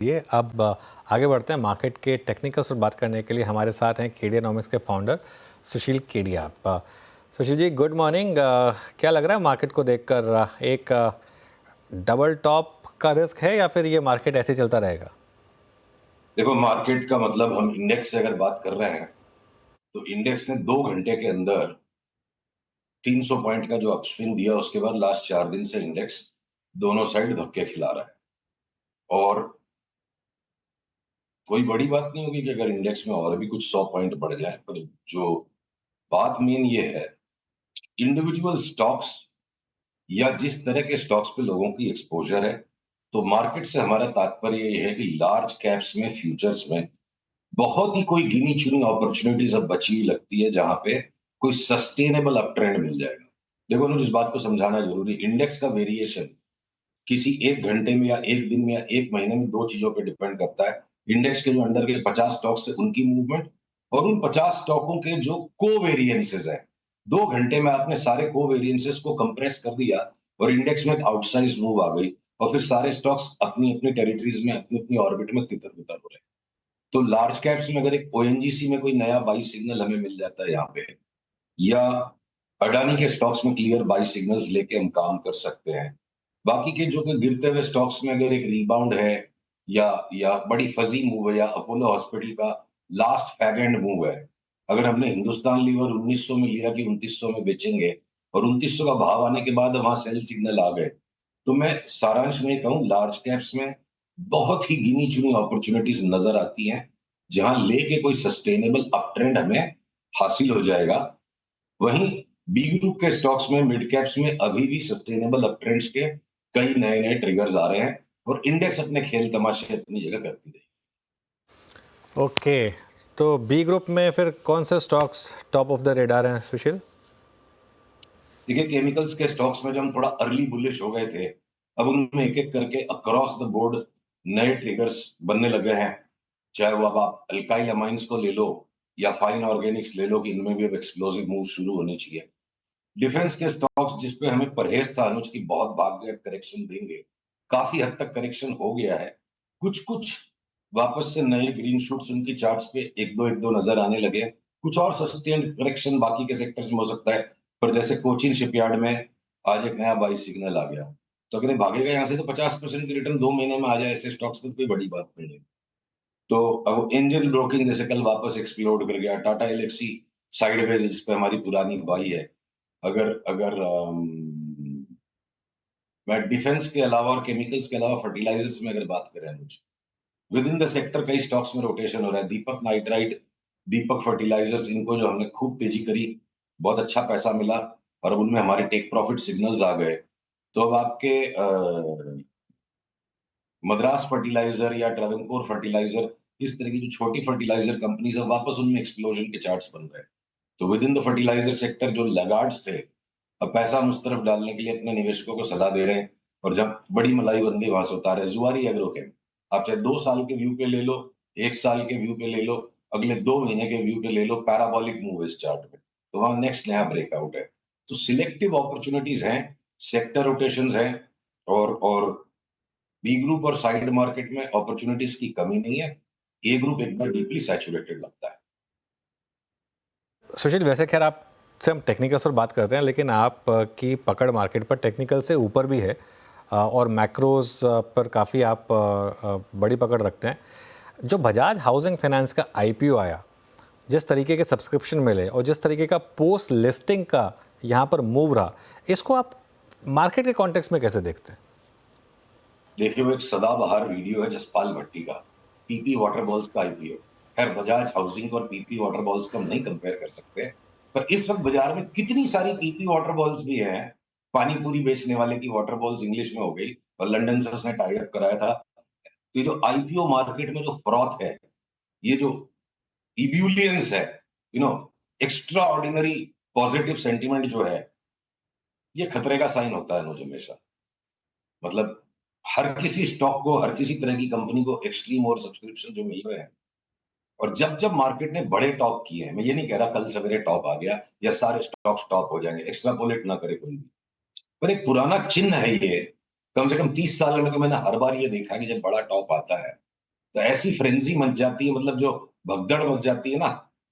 ये अब आगे बढ़ते हैं मार्केट के टेक्निकल्स पर बात करने के लिए हमारे साथ हैं केडियानॉमिक्स के फाउंडर सुशील केडिया। Sushil ji, good morning. क्या लग रहा है मार्केट को देखकर, एक डबल टॉप का रिस्क है या फिर ये मार्केट ऐसे चलता रहेगा? देखो, मार्केट का मतलब हम इंडेक्स से अगर बात कर रहे हैं तो इंडेक्स ने 2 घंटे के अंदर 300 पॉइंट का जो अपस्विंग दिया, उसके बाद लास्ट 4 दिन से इंडेक्स दोनों साइड धक्के खिला रहा है। और कोई बड़ी बात नहीं होगी कि अगर इंडेक्स में और भी कुछ 100 पॉइंट बढ़ जाए, पर जो बात मेन ये है, इंडिविजुअल स्टॉक्स या जिस तरह के स्टॉक्स पे लोगों की एक्सपोजर है, तो मार्केट से हमारा तात्पर्य ये है कि लार्ज कैप्स में, फ्यूचर्स में बहुत ही कोई गिनी चुनी अपॉर्चुनिटीज अब बची हुई लगती है जहां पे कोई सस्टेनेबल अप ट्रेंड मिल जाएगा। देखो ना, इस बात को समझाना जरूरी, इंडेक्स का वेरिएशन किसी एक घंटे में या एक दिन में या एक महीने में दो चीजों पे डिपेंड करता है। इंडेक्स के जो अंडर के 50 स्टॉक्स है उनकी मूवमेंट, और उन 50 स्टॉकों के जो को वेरियंसेस है। 2 घंटे में आपने सारे को वेरियंसेस को कंप्रेस कर दिया और इंडेक्स में एक आउटसाइज मूव आ गई, और फिर सारे स्टॉक्स अपनी अपनी टेरिटरीज में, अपनी अपनी ऑर्बिट में तितर बितर हो रहे हैं। तो लार्ज कैप्स में अगर एक ओएनजीसी में कोई नया बाई सिग्नल हमें मिल जाता है यहाँ पे, या अडानी के स्टॉक्स में क्लियर बाई सिग्नल्स लेके हम काम कर सकते हैं। बाकी के जो कि गिरते हुए स्टॉक्स में अगर एक रिबाउंड है, या बड़ी फजी मूव है, या अपोलो हॉस्पिटल का लास्ट फैग एंड मूव है। अगर हमने हिंदुस्तान लीवर 1900 में लिया कि 2900 में बेचेंगे, और 2900 का भाव आने के बाद वहां सेल सिग्नल आ गए, तो मैं सारांश में कहूं, लार्ज कैप्स में बहुत ही गिनी चुनी अपॉर्चुनिटीज नजर आती हैं जहां लेके कोई सस्टेनेबल अप ट्रेंड हमें हासिल हो जाएगा। वहीं बी ग्रुप के स्टॉक्स में, मिड कैप्स में अभी भी सस्टेनेबल अप ट्रेंड्स के कई नए नए ट्रिगर्स आ रहे हैं, और इंडेक्स अपने खेल तमाशे अपनी जगह करती रही। ओके, तो बी ग्रुप में फिर कौन से stocks top of the radar हैं सुशील? देखिए, केमिकल्स के स्टॉक्स में जो हम थोड़ा अर्ली बुलिश हो गए थे, अब उनमें एक एक करके अक्रॉस द बोर्ड नए ट्रिगर्स बनने लगे हैं। चाहे वो अब आप अल्काइल अमाइंस को ले लो या फाइन ऑर्गेनिक्स ले लो, कि इनमें भी अब एक्सप्लोसिव मूव शुरू होनी चाहिए। डिफेंस के स्टॉक्स जिसपे हमें परहेज था अनुज की बहुत भाग गए, करेक्शन देंगे, काफी हद तक करेक्शन हो गया है। कुछ कुछ वापस से नए ग्रीन शूट्स उनकी चार्ट्स पे एक दो नजर आने लगे। कुछ और सस्टेन करेक्शन बाकी के सेक्टर्स में हो सकता है, पर जैसे कोचिन शिपयार्ड में आज एक नया बाई सिग्नल आ गया, तो अगर ये भागेगा यहाँ से तो 50% की रिटर्न 2 महीने में आ जाए ऐसे स्टॉक्स पे, कोई बड़ी बात नहीं है। तो अब एंजल ब्रोकिंग जैसे कल वापस एक्सप्लोड कर गया, टाटा एलेक्सी साइडवेज जिस पे हमारी पुरानी बाई है। अगर अगर मैं डिफेंस के अलावा और केमिकल्स के अलावा फर्टिलाइजर्स में अगर बात करें अनुज, विद इन द सेक्टर कई स्टॉक्स में रोटेशन हो रहा है। दीपक नाइट्राइट, दीपक फर्टिलाइजर्स, इनको जो हमने खूब तेजी करी, बहुत अच्छा पैसा मिला, और अब उनमें हमारे टेक प्रॉफिट सिग्नल्स आ गए। तो अब आपके मद्रास फर्टिलाइजर या ट्रावनकोर फर्टिलाइजर, इस तरह की जो छोटी फर्टिलाइजर कंपनीज है, वापस उनमें एक्सप्लोजन के चार्ट्स बन रहे हैं। तो with in the fertilizer sector जो लैगार्ड्स थे, अब पैसा हम उस तरफ डालने के लिए अपने निवेशकों को सलाह दे रहे हैं, और जब बड़ी मलाई बन गई वहां से उतारे। जुआरी एग्रोकेम, आप चाहे 2 साल के व्यू पे ले लो, 1 साल के व्यू पे ले लो, अगले 2 महीने के व्यू पे ले लो, पैराबॉलिक मूव इस चार्ट में, तो वहां नेक्स्ट नया ब्रेकआउट है। तो सिलेक्टिव अपॉर्चुनिटीज हैं, सेक्टर रोटेशंस हैं, और बी ग्रुप और साइड मार्केट में अपॉर्चुनिटीज की कमी नहीं है। ए ग्रुप एक बार डीपली सैचुरेटेड लगता है। सुशील, वैसे खैर आप से हम टेक्निकल्स पर बात करते हैं, लेकिन आप की पकड़ मार्केट पर टेक्निकल से ऊपर भी है, और मैक्रोज पर काफ़ी आप बड़ी पकड़ रखते हैं। जो बजाज हाउसिंग फाइनेंस का आईपीओ आया, जिस तरीके के सब्सक्रिप्शन मिले और जिस तरीके का पोस्ट लिस्टिंग का यहाँ पर मूव रहा, इसको आप मार्केट के कॉन्टेक्स्ट में कैसे देखते हैं? देखिए, वो एक सदाबहार वीडियो है जसपाल भट्टी का, पीपी वाटर बॉल्स का आईपीओ। खैर, बजाज हाउसिंग और पीपी वाटर बॉल्स को हम नहीं कंपेयर कर सकते, पर इस वक्त बाजार में कितनी सारी पीपी वाटर बॉल्स भी हैं। पानी पूरी बेचने वाले की वाटर बॉल्स इंग्लिश में हो गई, और लंदन से उसने टाई अप कराया था। तो ये जो आईपीओ मार्केट में जो फ्रॉथ है, ये जो इब्यूलियंस है, you know extra ordinary positive sentiment जो है, ये खतरे का साइन होता है अनुज हमेशा। मतलब हर किसी स्टॉक को, हर किसी तरह की कंपनी को एक्सट्रीम और सब्सक्रिप्शन जो मिल रहे हैं, और जब जब मार्केट ने बड़े टॉप किए हैं, मैं ये नहीं कह रहा कल सवेरे टॉप आ गया या सारे स्टॉक्स टॉप हो जाएंगे, एक्स्ट्रापोलेट ना करे कोई भी, पर एक पुराना चिन्ह है ये। कम से कम 30 साल में तो मैंने हर बार ये देखा है कि जब बड़ा टॉप आता है तो ऐसी फ्रेंजी मच जाती है, मतलब जो भगदड़ मच जाती है ना,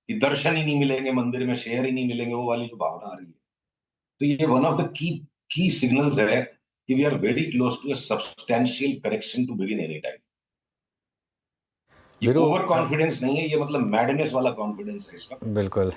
कि दर्शन ही नहीं मिलेंगे मंदिर में, शेयर ही नहीं मिलेंगे, वो वाली जो भावना आ रही है। तो ये वन ऑफ द की की सिग्नल्स है कि we are very close to a substantial correction to begin any time. ये वीरू ओवर कॉन्फिडेंस नहीं है, ये मतलब मैडनेस वाला कॉन्फिडेंस है इसका। बिल्कुल।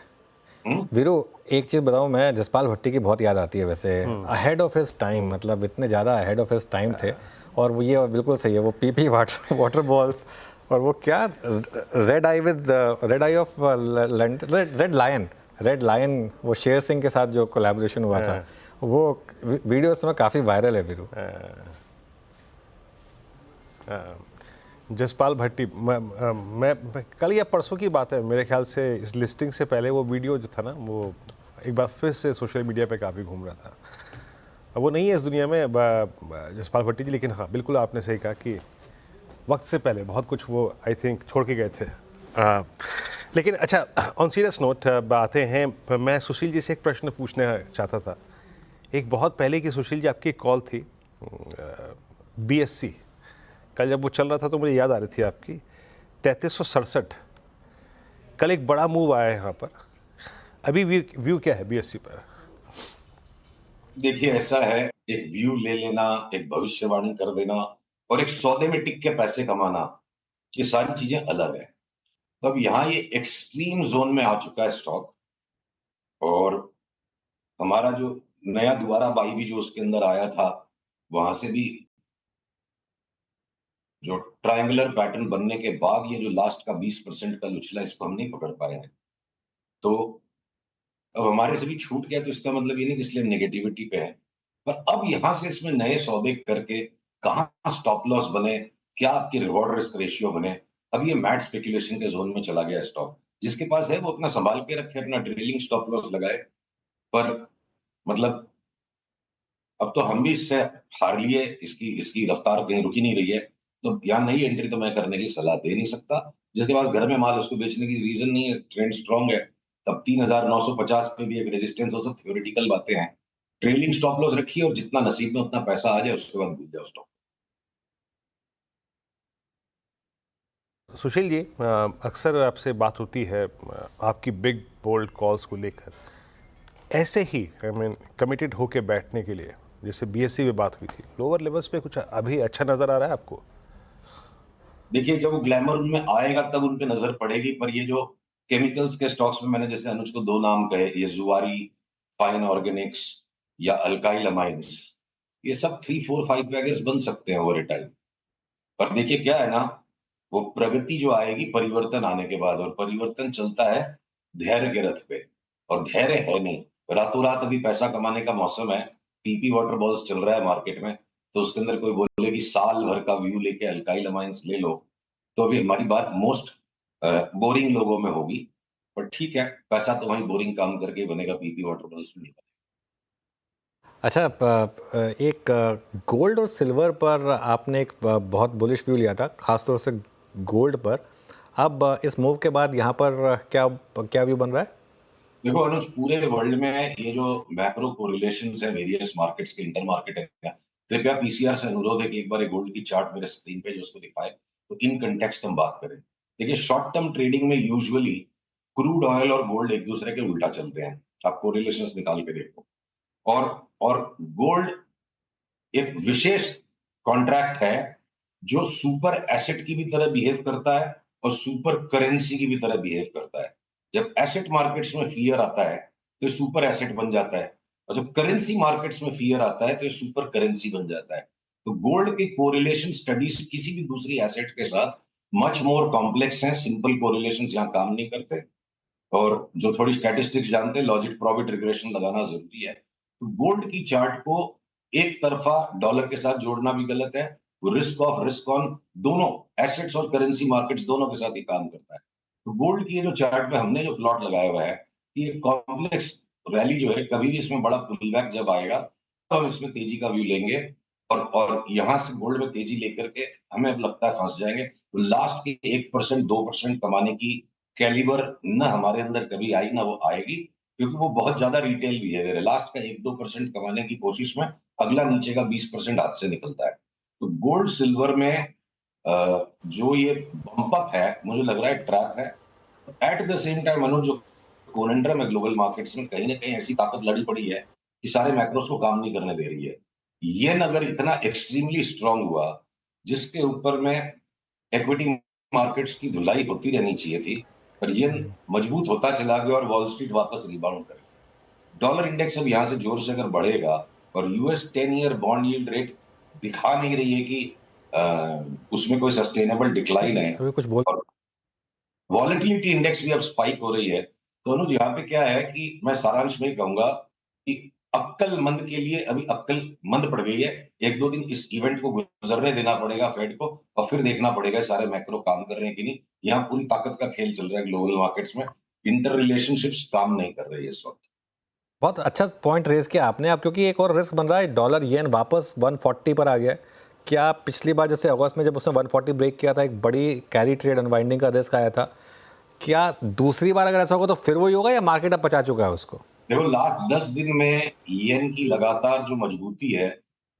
हम्म। वीरू, एक चीज़ बताऊँ, मैं जसपाल भट्टी की बहुत याद आती है वैसे। अहेड ऑफ हिज टाइम, मतलब इतने ज़्यादा अहेड ऑफ हिज टाइम थे। और वो ये बिल्कुल सही है, वो पीपी वाटर वाटर बॉल्स, और वो क्या, red eye with red eye of red lion, red lion, वो शेर सिंह के साथ जो कोलैबोरेशन हुआ था, वो वीडियो इस समय काफ़ी वायरल है वीरू। जसपाल भट्टी, मैं कल या परसों की बात है मेरे ख्याल से, इस लिस्टिंग से पहले वो वीडियो जो था ना, वो एक बार फिर से सोशल मीडिया पे काफ़ी घूम रहा था। अब वो नहीं है इस दुनिया में जसपाल भट्टी जी, लेकिन हाँ बिल्कुल आपने सही कहा कि वक्त से पहले बहुत कुछ वो आई थिंक छोड़ के गए थे। लेकिन अच्छा, ऑन सीरियस नोट आते हैं, मैं सुशील जी से एक प्रश्न पूछना चाहता था। एक बहुत पहले की सुशील जी आपकी एक कॉल थी, बीएससी, कल जब वो चल रहा था तो मुझे याद आ रही थी आपकी 3367। कल एक बड़ा मूव आया है यहाँ पर, अभी व्यू क्या है बीएससी पर? देखिए ऐसा है, एक व्यू ले लेना, एक भविष्यवाणी कर देना और एक सौदे में टिक के पैसे कमाना, ये सारी चीजें अलग है। तो अब यहाँ ये एक्सट्रीम जोन में आ चुका है स्टॉक। और हमारा जो नया दोबारा बाई भी जो उसके अंदर आया था, वहां से भी जो ट्रायंगुलर पैटर्न बनने के बाद ये जो लास्ट का 20% का उछला, इसको हम नहीं पकड़ पाए हैं। तो अब हमारे से भी छूट गया, तो इसका मतलब ये नहीं कि इसलिए नेगेटिविटी पे है। पर अब यहां से इसमें नए सौदे करके कहाँ स्टॉप लॉस बने, क्या आपकी रिवॉर्ड रिस्क रेशियो बने, अब ये मैट स्पेकुलेशन के जोन में चला गया स्टॉक। जिसके पास है वो अपना संभाल के रखे, अपना ट्रेलिंग स्टॉप लॉस लगाए। पर मतलब अब तो हम भी इससे हार लिए, इसकी इसकी रफ्तार कहीं रुकी नहीं रही है। तो यहाँ नई एंट्री तो मैं करने की सलाह दे नहीं सकता। जिसके पास घर में माल, उसको बेचने की रीजन नहीं है, ट्रेंड स्ट्रांग है। तब 3950 पे भी एक रेजिस्टेंस हो, सब थ्योरेटिकल बातें हैं। ट्रेलिंग स्टॉप लॉस रखिए और जितना नसीब में उतना पैसा आ जाए, उसके बाद भूल जाओ स्टॉक। सुशील जी, अक्सर आपसे बात होती है आपकी बिग बोल्ड कॉल्स को लेकर, ऐसे ही आई मीन कमिटेड होके बैठने के लिए, जैसे बीएससी में बात हुई थी, लोअर लेवल्स पे कुछ अभी अच्छा नज़र आ रहा है आपको? देखिए जब वो ग्लैमर उनमें आएगा तब उन पे नजर पड़ेगी। पर ये जो केमिकल्स के स्टॉक्स में मैंने जैसे अनुज को दो नाम कहे, ये जुआरी, फाइन ऑर्गेनिक्स या अल्काइल अमाइंस, ये सब 3 4 5 बैगर्स बन सकते हैं ओवर टाइम। पर देखिए क्या है ना, वो प्रगति जो आएगी परिवर्तन आने के बाद, और परिवर्तन चलता है धैर्य के रथ पे। और धैर्य है नहीं, रातों रात अभी पैसा कमाने का मौसम है। पीपी वाटर बॉल्स चल रहा है मार्केट में, तो उसके अंदर कोई बोले कि साल भर का व्यू लेके अल्काइल अमाइंस ले लो, तो अभी हमारी बात मोस्ट बोरिंग लोगों में होगी। पर ठीक है, पैसा तो वही बोरिंग काम करके बनेगा, पीपी वाटर बॉल्स में नहीं। अच्छा, एक गोल्ड और सिल्वर पर आपने एक बहुत बुलिश व्यू लिया था, खासतौर से गोल्ड पर। अब इस मूव के बाद यहाँ पर क्या क्या व्यू बन रहा है? देखो अनुज, पूरे वर्ल्ड में ये जो मैक्रो कोरिलेशन है वेरियस मार्केट्स के, इंटर मार्केट है, कृपया पीसीआर से अनुरोध है कि एक बार गोल्ड की चार्ट मेरे स्क्रीन पे जो उसको दिखाए, तो इन कंटेक्स्ट हम बात करें। देखिए शॉर्ट टर्म ट्रेडिंग में यूजुअली क्रूड ऑयल और गोल्ड एक दूसरे के उल्टा चलते हैं। आप कोरिलेशंस निकाल के देखो। और और गोल्ड एक विशेष कॉन्ट्रैक्ट है जो सुपर एसेट की भी तरह बिहेव करता है और सुपर करेंसी की भी तरह बिहेव करता है। जब एसेट मार्केट्स में फियर आता है तो ये सुपर एसेट बन जाता है, और जब करेंसी मार्केट्स में फियर आता है तो ये सुपर करेंसी बन जाता है। तो गोल्ड की कोरिलेशन स्टडीज किसी भी दूसरी एसेट के साथ मच मोर कॉम्प्लेक्स हैं। सिंपल कोरिलेशन यहाँ काम नहीं करते। और जो थोड़ी स्टैटिस्टिक्स जानते हैं, लॉजिक प्रॉफिट रिग्रेशन लगाना जरूरी है। तो गोल्ड की चार्ट को एक तरफा डॉलर के साथ जोड़ना भी गलत है। वो रिस्क ऑफ रिस्क ऑन दोनों एसेट्स और करेंसी मार्केट्स दोनों के साथ ही काम करता है। तो गोल्ड की जो चार्ट पे हमने जो प्लॉट लगाया हुआ है, कि ये कॉम्प्लेक्स रैली जो है, कभी भी इसमें बड़ा पुलबैक जब आएगा तो हम इसमें तेजी का व्यू लेंगे। और यहां से गोल्ड में तेजी लेकर के हमें अब लगता है फंस जाएंगे। तो लास्ट के 1% 2% कमाने की कैलिबर न हमारे अंदर कभी आई, ना वो आएगी, क्योंकि वो बहुत ज्यादा रिटेल बिहेवियर है। लास्ट का 1 2% कमाने की कोशिश में अगला नीचे का 20% हाथ से निकलता है। तो गोल्ड सिल्वर में जो ये बम्प अप है मुझे लग रहा है ट्रैप है। At the same time Manoj, जो कोनेंड्रम है ग्लोबल मार्केट्स में, कहीं ना कहीं ऐसी ताकत लड़ी पड़ी है कि सारे मैक्रोस को काम नहीं करने दे रही है। येन अगर इतना एक्सट्रीमली स्ट्रांग हुआ, जिसके ऊपर में इक्विटी मार्केट्स की धुलाई होती रहनी चाहिए थी, पर येन मजबूत होता चला गया और वॉल स्ट्रीट वापस रिबाउंड करेगी। डॉलर इंडेक्स अब यहां से जोर से अगर बढ़ेगा और US 10 year bond yield rate दिखा नहीं रही है कि उसमें कोई सस्टेनेबल डिक्लाइन है, अभी कुछ बोल और वॉलेटिलिटी इंडेक्स भी अब स्पाइक हो रही है, तो अनुज यहाँ पे क्या है कि मैं सारांश में कहूंगा कि अक्लमंद के लिए अभी अक्ल मंद पड़ गई है। 1-2 दिन इस इवेंट को गुजरने देना पड़ेगा फेड को, और फिर देखना पड़ेगा सारे मैक्रो काम कर रहे हैं कि नहीं। यहाँ पूरी ताकत का खेल चल रहा है ग्लोबल मार्केट्स में, इंटर रिलेशनशिप्स काम नहीं कर रही है इस वक्त। बहुत अच्छा पॉइंट रेज किया आपने अब, क्योंकि एक और रिस्क बन रहा है, डॉलर येन वापस 140 पर आ गया है। क्या पिछली बार जैसे अगस्त में जब उसने 140 ब्रेक किया था, एक बड़ी कैरी ट्रेड अनवाइंडिंग का रिस्क आया था, क्या दूसरी बार अगर ऐसा होगा तो फिर वही होगा या मार्केट अब पचा चुका है उसको? देखो, लास्ट 10 दिन में येन की लगातार जो मजबूती है,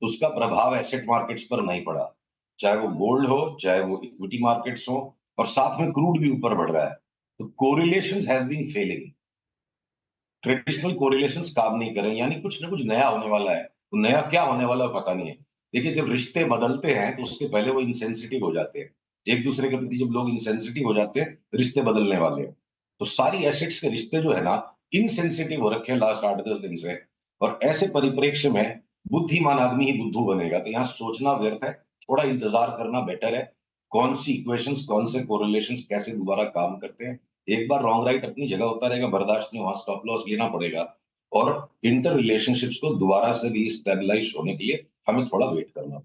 उसका प्रभाव एसेट मार्केट्स पर नहीं पड़ा, चाहे वो गोल्ड हो, चाहे वो इक्विटी मार्केट्स हो, और साथ में क्रूड भी ऊपर बढ़ रहा है। तो correlations has been failing, traditional correlations काम नहीं कर रहे, यानी कुछ ना कुछ नया होने वाला है। तो नया क्या होने वाला है पता नहीं है। देखिए, जब रिश्ते बदलते हैं तो उसके पहले वो इंसेंसिटिव हो जाते हैं। एक दूसरे के प्रति जब लोग इंसेंसिटिव हो जाते हैं, रिश्ते बदलने वाले हैं। तो सारी एसेट्स के रिश्ते जो है ना, इनसेंसिटिव हो रखे हैं लास्ट 8-10 दिन से, और ऐसे परिप्रेक्ष्य में बुद्धिमान आदमी ही बुद्धू बनेगा। तो यहाँ सोचना व्यर्थ है, थोड़ा इंतजार करना बेटर है। कौन सी इक्वेशंस, कौन से कोरिलेशंस कैसे दोबारा काम करते हैं। एक बार रॉन्ग राइट अपनी जगह होता रहेगा, बर्दाश्त नहीं, वहां स्टॉप लॉस लेना पड़ेगा, और इंटर रिलेशनशिप्स को दोबारा से रीस्टेबलाइज होने के लिए हमें थोड़ा वेट करना।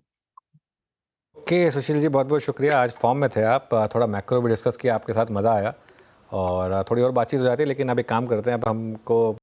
ओके सुशील जी, बहुत बहुत शुक्रिया, आज फॉर्म में थे आप, थोड़ा मैक्रो भी डिस्कस किया आपके साथ, मज़ा आया, और थोड़ी और बातचीत हो जाती है, लेकिन अब एक काम करते हैं, अब हमको